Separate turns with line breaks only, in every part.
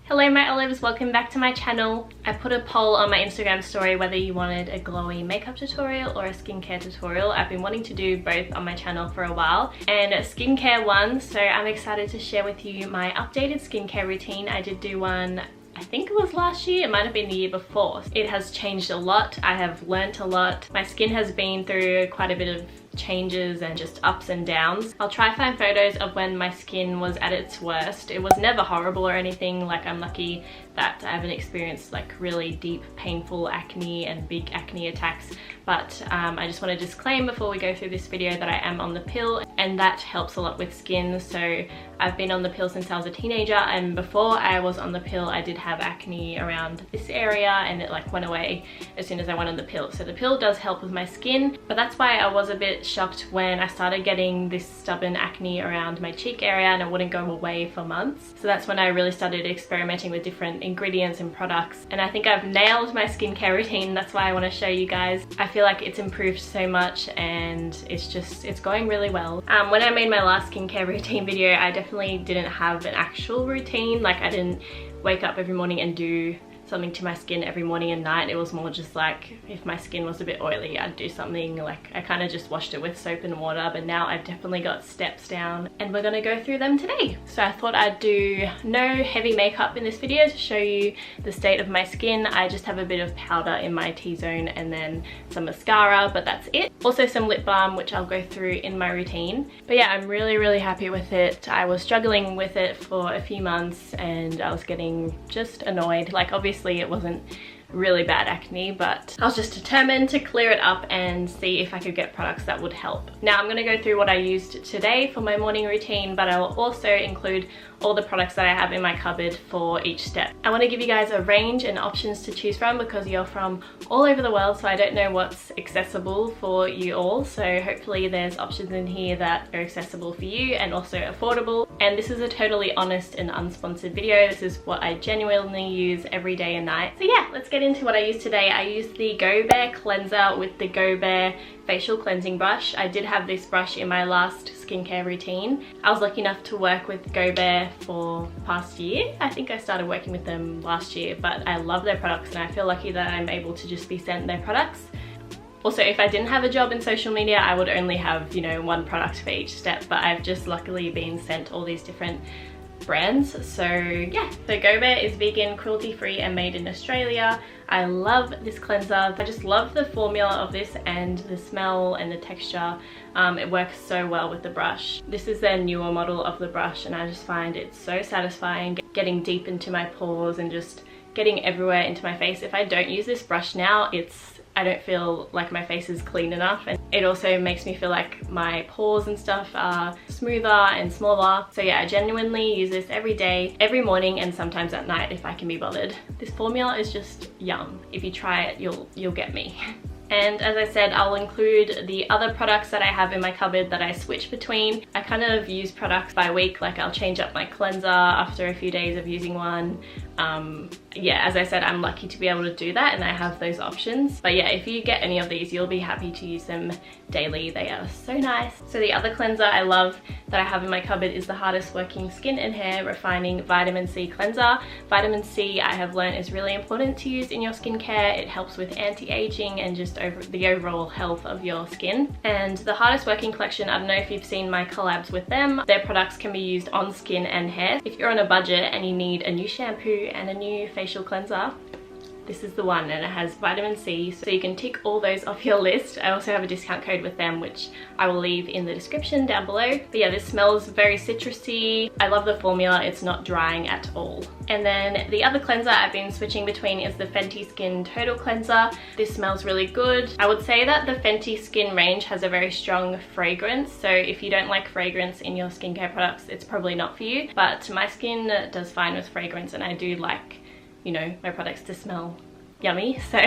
Hello my olives, welcome back to my channel. I put a poll on my Instagram story whether you wanted a glowy makeup tutorial or a skincare tutorial. I've been wanting to do both on my channel for a while, and a skincare one, so I'm excited to share with you my updated skincare routine. I did do one, I think it was last year, it might have been the year before. It has changed a lot, I have learnt a lot. My skin has been through quite a bit of changes and just ups and downs. I'll try find photos of when my skin was at its worst. It was never horrible or anything, like I'm lucky that I haven't experienced like really deep painful acne and big acne attacks, but I just want to disclaim before we go through this video that I am on the pill, and that helps a lot with skin. So I've been on the pill since I was a teenager, and before I was on the pill I did have acne around this area and it like went away as soon as I went on the pill. So the pill does help with my skin, but that's why I was a bit shocked when I started getting this stubborn acne around my cheek area and it wouldn't go away for months. So that's when I really started experimenting with different ingredients and products, and I think I've nailed my skincare routine. That's why I want to show you guys. I feel like it's improved so much and it's going really well. When I made my last skincare routine video, I definitely didn't have an actual routine. Like I didn't wake up every morning and do something to my skin every morning and night. It was more just like if my skin was a bit oily I'd do something, like I kind of just washed it with soap and water, but now I've definitely got steps down and we're gonna go through them today. So I thought I'd do no heavy makeup in this video to show you the state of my skin. I just have a bit of powder in my T-zone and then some mascara, but that's it. Also some lip balm, which I'll go through in my routine. But yeah, I'm really happy with it. I was struggling with it for a few months and I was getting just annoyed. Like obviously it wasn't really bad acne, but I was just determined to clear it up and see if I could get products that would help. Now I'm going to go through what I used today for my morning routine, but I will also include all the products that I have in my cupboard for each step. I want to give you guys a range and options to choose from because you're from all over the world, so I don't know what's accessible for you all. So hopefully there's options in here that are accessible for you and also affordable. And this is a totally honest and unsponsored video. This is what I genuinely use every day and night. So yeah, let's get into what I used today. I used the Go Bare cleanser with the Go Bare facial cleansing brush. I did have this brush in my last skincare routine. I was lucky enough to work with Go Bare for the past year. I think I started working with them last year, but I love their products and I feel lucky that I'm able to just be sent their products. Also, if I didn't have a job in social media, I would only have, you know, one product for each step, but I've just luckily been sent all these different brands. So yeah, so Go Bare is vegan, cruelty free and made in Australia. I love this cleanser. I just love the formula of this and the smell and the texture. It works so well with the brush. This is their newer model of the brush and I just find it so satisfying getting deep into my pores and just getting everywhere into my face. If I don't use this brush now, I don't feel like my face is clean enough, and it also makes me feel like my pores and stuff are smoother and smaller. So yeah, I genuinely use this every day, every morning and sometimes at night if I can be bothered. This formula is just yum. If you try it, you'll get me. And as I said, I'll include the other products that I have in my cupboard that I switch between. I kind of use products by week, like I'll change up my cleanser after a few days of using one. Yeah, as I said, I'm lucky to be able to do that and I have those options. But yeah, if you get any of these, you'll be happy to use them daily. They are so nice. So the other cleanser I love that I have in my cupboard is the Hardest Working Skin and Hair Refining Vitamin C Cleanser. Vitamin C, I have learned, is really important to use in your skincare. It helps with anti-aging and just the overall health of your skin. And the Hardest Working collection, I don't know if you've seen my collabs with them. Their products can be used on skin and hair. If you're on a budget and you need a new shampoo and a new facial cleanser, this is the one, and it has vitamin C, so you can tick all those off your list. I also have a discount code with them, which I will leave in the description down below. But yeah, this smells very citrusy. I love the formula, it's not drying at all. And then the other cleanser I've been switching between is the Fenty Skin Total Cleanser. This smells really good. I would say that the Fenty Skin range has a very strong fragrance, so if you don't like fragrance in your skincare products, it's probably not for you. But my skin does fine with fragrance and I do like, you know, my products to smell yummy. So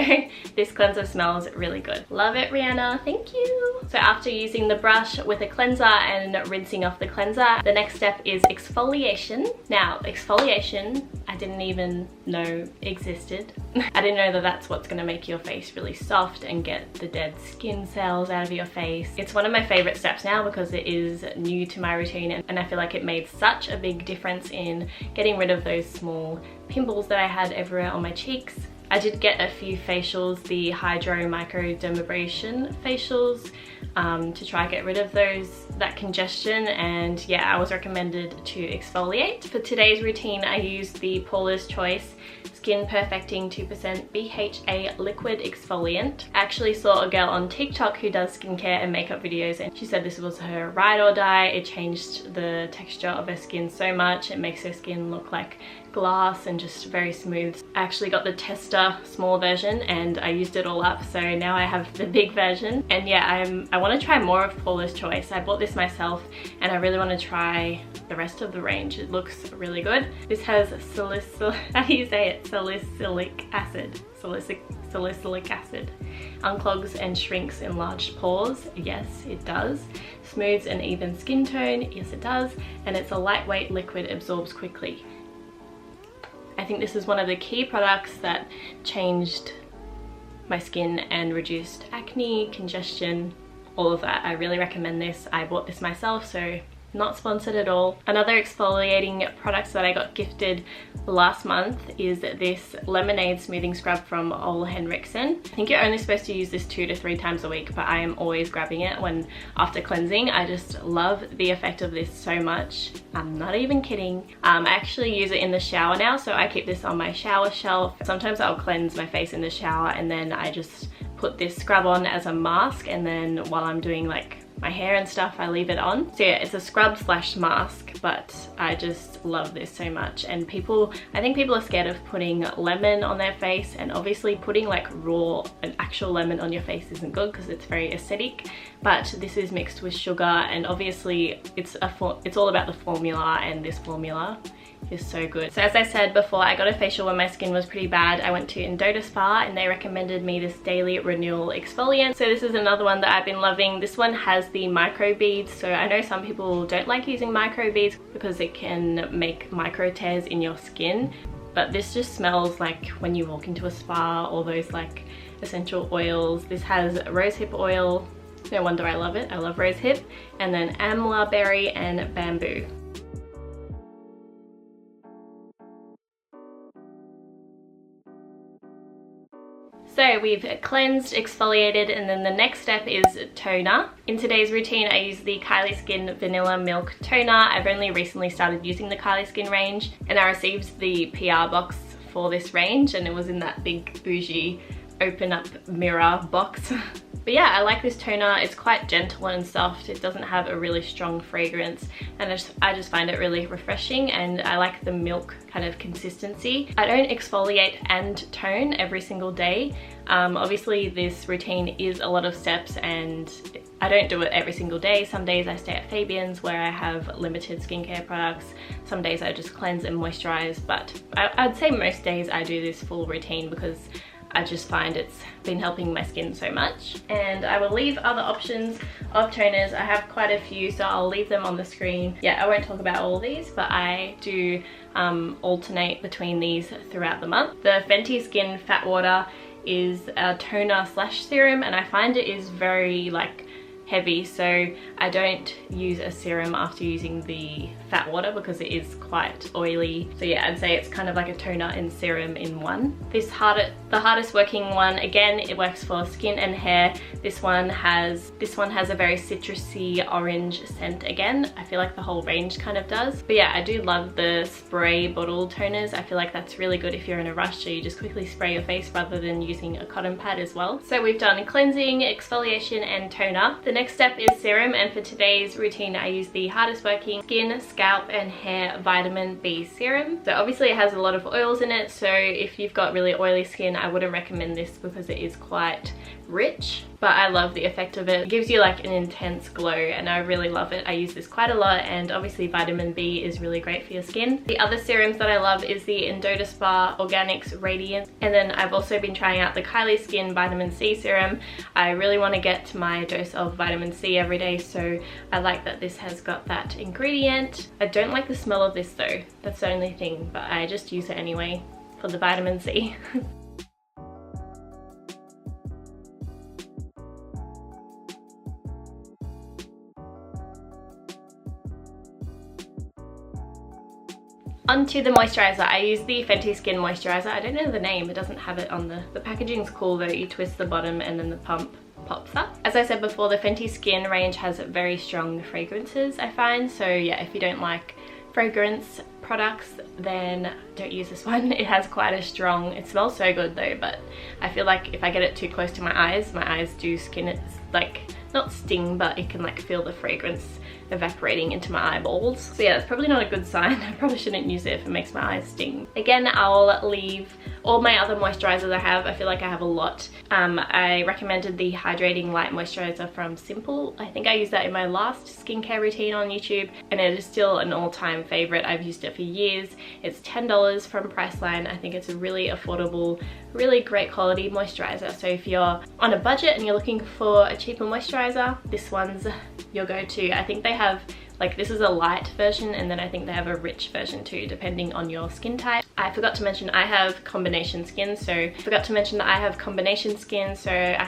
this cleanser smells really good. Love it, Rihanna, thank you. So after using the brush with a cleanser and rinsing off the cleanser, the next step is exfoliation. Now exfoliation, I didn't even know existed. I didn't know that that's what's going to make your face really soft and get the dead skin cells out of your face. It's one of my favorite steps now because it is new to my routine, and I feel like it made such a big difference in getting rid of those small pimples that I had everywhere on my cheeks. I did get a few facials, the Hydro Microdermabrasion facials, to try get rid of that congestion, and yeah, I was recommended to exfoliate. For today's routine, I used the Paula's Choice Skin Perfecting 2% BHA Liquid Exfoliant. I actually saw a girl on TikTok who does skincare and makeup videos, and she said this was her ride or die. It changed the texture of her skin so much. It makes her skin look like glass and just very smooth. I actually got the tester small version and I used it all up, so now I have the big version. And yeah, I want to try more of Paula's Choice. I bought this myself and I really want to try the rest of the range. It looks really good. This has how do you say it? Salicylic acid. Salicylic acid. Unclogs and shrinks enlarged pores. Yes, it does. Smooths an even skin tone. Yes, it does. And it's a lightweight liquid, absorbs quickly. I think this is one of the key products that changed my skin and reduced acne, congestion, all of that. I really recommend this. I bought this myself, so not sponsored at all. Another exfoliating product that I got gifted last month is this lemonade smoothing scrub from Ole Henriksen. I think you're only supposed to use this 2 to 3 times a week, but I am always grabbing it after cleansing. I just love the effect of this so much. I'm not even kidding. I actually use it in the shower now, so I keep this on my shower shelf. Sometimes I'll cleanse my face in the shower and then I just put this scrub on as a mask, and then while I'm doing like my hair and stuff, I leave it on. So yeah, it's a scrub slash mask, but I just love this so much. And I think people are scared of putting lemon on their face, and obviously putting like an actual lemon on your face isn't good because it's very acidic, but this is mixed with sugar, and obviously it's all about the formula, and this formula is so good. So as I said before, I got a facial when my skin was pretty bad. I went to Indota Spa and they recommended me this daily renewal exfoliant. So this is another one that I've been loving. This one has the micro beads. So I know some people don't like using micro beads because it can make micro tears in your skin, but this just smells like when you walk into a spa, or those like essential oils. This has rosehip oil. No wonder I love it. I love rosehip. And then amla berry and bamboo. So we've cleansed, exfoliated, and then the next step is toner. In today's routine, I use the Kylie Skin Vanilla Milk Toner. I've only recently started using the Kylie Skin range, and I received the PR box for this range, and it was in that big bougie open up mirror box. But yeah, I like this toner. It's quite gentle and soft. It doesn't have a really strong fragrance, and I just find it really refreshing, and I like the milk kind of consistency. I don't exfoliate and tone every single day. Obviously this routine is a lot of steps and I don't do it every single day. Some days I stay at Fabian's where I have limited skincare products. Some days I just cleanse and moisturize, but I'd say most days I do this full routine because I just find it's been helping my skin so much. And I will leave other options of toners. I have quite a few, so I'll leave them on the screen. Yeah, I won't talk about all these, but I do alternate between these throughout the month. The Fenty Skin Fat Water is a toner slash serum, and I find it is very like heavy, so I don't use a serum after using the fat water because it is quite oily. So yeah, I'd say it's kind of like a toner and serum in one. The hardest working one, again, it works for skin and hair. This one has a very citrusy orange scent again. I feel like the whole range kind of does. But yeah, I do love the spray bottle toners. I feel like that's really good if you're in a rush, so you just quickly spray your face rather than using a cotton pad as well. So we've done cleansing, exfoliation and toner. The next step is serum, and for today's routine I use the hardest working skin, scalp and hair vitamin B serum. So obviously it has a lot of oils in it, so if you've got really oily skin I wouldn't recommend this because it is quite rich. but I love the effect of it. It gives you like an intense glow and I really love it. I use this quite a lot, and obviously vitamin B is really great for your skin. The other serums that I love is the Endodespa Organics Radiance, and then I've also been trying out the Kylie Skin Vitamin C Serum. I really want to get my dose of vitamin C every day, so I like that this has got that ingredient. I don't like the smell of this though, that's the only thing, but I just use it anyway for the vitamin C. Onto the moisturizer. I use the Fenty Skin Moisturizer. I don't know the name, it doesn't have it on the packaging's cool though. You twist the bottom and then the pump pops up. As I said before, the Fenty Skin range has very strong fragrances, I find. So yeah, if you don't like fragrance products, then don't use this one. It has quite a strong, it smells so good though, but I feel like if I get it too close to my eyes do skin, it's like, not sting, but it can like feel the fragrance evaporating into my eyeballs. So yeah, that's probably not a good sign. I probably shouldn't use it if it makes my eyes sting. Again, I'll leave all my other moisturizers I have. I feel like I have a lot. I recommended the Hydrating Light Moisturizer from Simple. I think I used that in my last skincare routine on YouTube, and it is still an all-time favorite. I've used it for years. It's $10 from Priceline. I think it's a really affordable, really great quality moisturizer. So if you're on a budget and you're looking for a cheaper moisturizer, this one's your go-to. I think they have, like, this is a light version, and then I think they have a rich version too, depending on your skin type. I forgot to mention I have combination skin, so I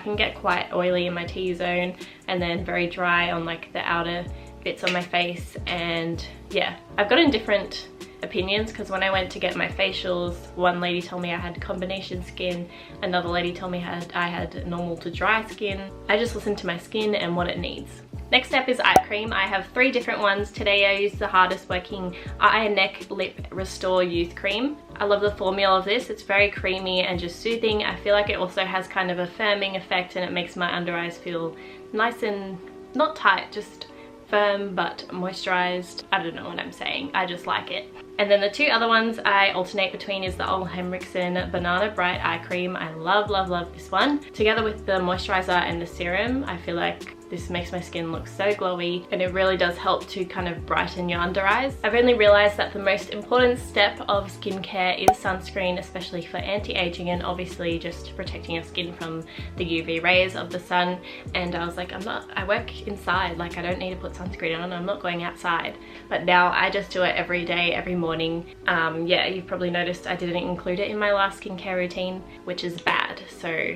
can get quite oily in my T-zone and then very dry on like the outer bits on my face. And yeah, I've gotten different opinions, because when I went to get my facials, one lady told me I had combination skin, another lady told me I had normal to dry skin. I just listen to my skin and what it needs. Next step is eye cream. I have 3 different ones. Today I used the hardest working Eye, Neck, Lip Restore Youth Cream. I love the formula of this. It's very creamy and just soothing. I feel like it also has kind of a firming effect, and it makes my under eyes feel nice and not tight, just firm but moisturized. I don't know what I'm saying, I just like it. And then the 2 other ones I alternate between is the Ole Henriksen Banana Bright Eye Cream. I love, love, love this one. Together with the moisturizer and the serum, I feel like this makes my skin look so glowy, and it really does help to kind of brighten your under eyes. I've only realized that the most important step of skincare is sunscreen, especially for anti-aging and obviously just protecting your skin from the UV rays of the sun. And I was like, I work inside, like I don't need to put sunscreen on, I'm not going outside. But now I just do it every day, every morning. Yeah, you've probably noticed I didn't include it in my last skincare routine, which is bad. So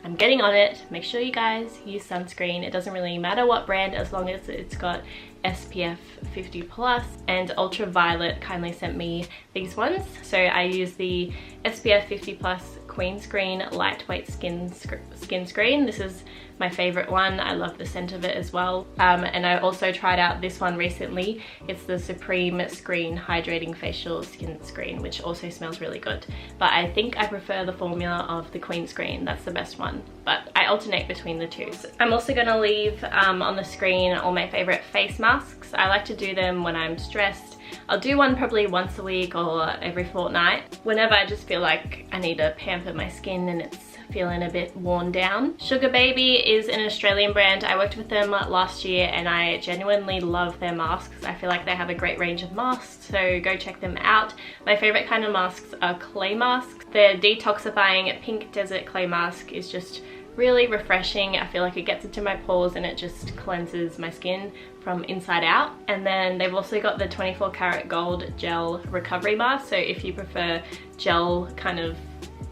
I'm getting on it. Make sure you guys use sunscreen. It doesn't really matter what brand, as long as it's got SPF 50+. And Ultraviolet kindly sent me these ones. So I use the SPF 50+ Queen Screen Lightweight Skin Screen. This is my favorite one. I love the scent of it as well. And I also tried out this one recently. It's the Supreme Screen Hydrating Facial Skin Screen, which also smells really good. But I think I prefer the formula of the Queen Screen. That's the best one. But I alternate between the 2. So I'm also gonna leave on the screen all my favorite face masks. I like to do them when I'm stressed. I'll do one probably once a week or every fortnight, whenever I just feel like I need to pamper my skin and it's feeling a bit worn down. Sugar Baby is an Australian brand. I worked with them last year and I genuinely love their masks. I feel like they have a great range of masks, so go check them out. My favorite kind of masks are clay masks. Their detoxifying Pink Desert Clay Mask is just really refreshing. I feel like it gets into my pores and it just cleanses my skin from inside out. And then they've also got the 24 karat gold gel recovery mask, so if you prefer gel kind of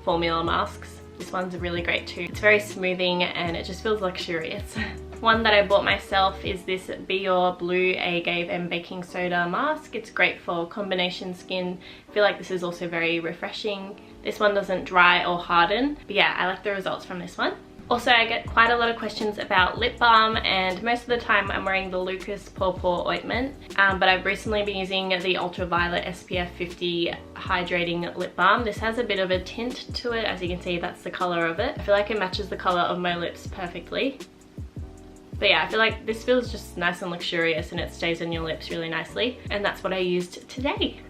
formula masks, this one's really great too. It's very smoothing and it just feels luxurious. One that I bought myself is this Be Your Blue Agave and Baking Soda mask. It's great for combination skin. I feel like this is also very refreshing. This one doesn't dry or harden, but yeah, I like the results from this one. Also, I get quite a lot of questions about lip balm, and most of the time I'm wearing the Lucas Pawpaw ointment, but I've recently been using the Ultraviolet SPF 50 Hydrating Lip Balm. This has a bit of a tint to it. As you can see, that's the color of it. I feel like it matches the color of my lips perfectly. But yeah, I feel like this feels just nice and luxurious and it stays on your lips really nicely. And that's what I used today.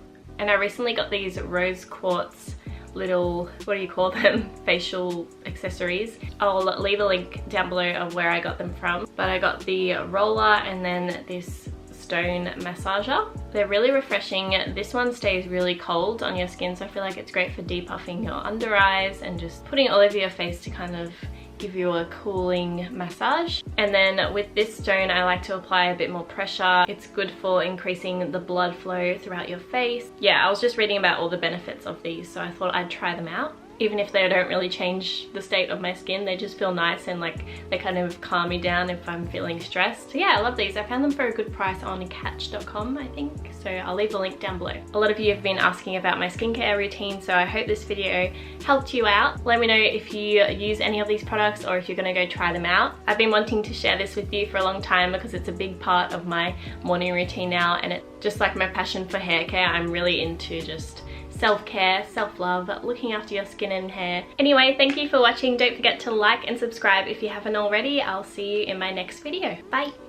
And I recently got these rose quartz little, what do you call them, facial accessories. I'll leave a link down below of where I got them from, but I got the roller and then this stone massager. They're really refreshing. This one stays really cold on your skin, so I feel like it's great for depuffing your under eyes and just putting it all over your face to kind of give you a cooling massage. And then with this stone, I like to apply a bit more pressure. It's good for increasing the blood flow throughout your face. Yeah, I was just reading about all the benefits of these, so I thought I'd try them out. Even if they don't really change the state of my skin, they just feel nice and like they kind of calm me down if I'm feeling stressed. So yeah, I love these. I found them for a good price on catch.com, I think. So I'll leave the link down below. A lot of you have been asking about my skincare routine, so I hope this video helped you out. Let me know if you use any of these products or if you're gonna go try them out. I've been wanting to share this with you for a long time because it's a big part of my morning routine now, and it's just like my passion for hair care. I'm really into just self-care, self-love, looking after your skin and hair. Anyway, thank you for watching. Don't forget to like and subscribe if you haven't already. I'll see you in my next video. Bye!